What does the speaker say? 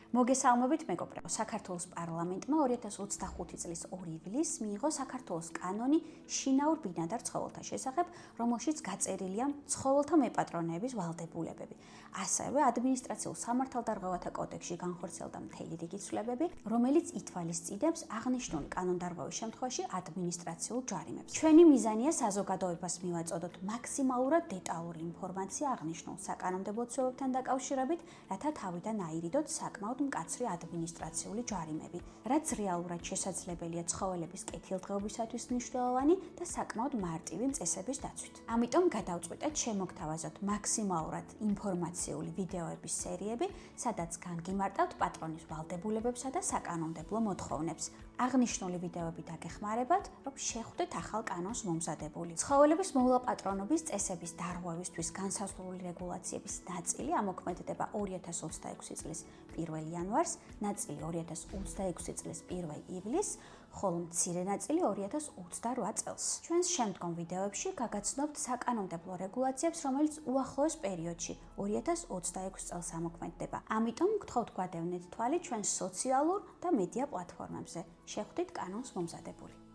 მოგესალმებით მეგობრებო, საქართველოს პარლამენტმა 2025 წლის 2 ივლისს მიიღო საქართველოს კანონი შინაურ ბინადარ ცხოველთა შესახებ, რომელშიც გაწერილია ცხოველთა მეპატრონეების ვალდებულებები. ასევე ადმინისტრაციულ სამართალდარღვევათა კოდექსში განხორციელდა მთელი რიგი ცვლილებები, რომელიც ითვალისწინებს აღნიშნული კანონდარღვევის შემთხვევაში ადმინისტრაციულ ჯარიმებს. ჩვენი მიზანია საზოგადოებას მივაწოდოთ მაქსიმალურად დეტალური ინფორმაცია აღნიშნულ საკანონმდებლო ცვლილებებთან დაკავშირებით, რათა თავიდან აირიდოთ საკმაოდ მკაცრი ადმინისტრაციული ჯარიმები, რაც რეალურად შესაძლებელია ცხოველების კეთილდღეობისათვის მნიშვნელოვანი და საკმაოდ მარტივი წესების დაცვით. ამიტომ გადავწყვიტეთ შემოგთავაზოთ მაქსიმალურად ინფორმაციული ვიდეოების სერიები, სადაც განგიმარტავთ პატრონის ვალდებულებებსა და საკანონმდებლო მოთხოვნებს. აღნიშნული ვიდეოები დაგეხმარებათ, რომ შეხვდეთ ახალ კანონს მომზადებული. ცხოველების მოვლა-პატრონობის წესების დარღვევისთვის განსაზღვრული რეგულაციების ნაწილი ამოქმედება 2026 წლის 1 იანვარს, ნაწილი 2026 წლის 1 ივლისს, ხოლო მცირე ნაწილი 2028 წელს. ჩვენს შემდგომ ვიდეოებში გაგაცნობთ საკანონმდებლო რეგულაციებს, რომელიც უახლოეს პერიოდში 2026 წელს ამოქმედება. ამიტომ გთხოვთ გვადევნეთ თვალი ჩვენს სოციალურ და მედია პლატფორმებზე. შეხვდით კანონს მომზადებული.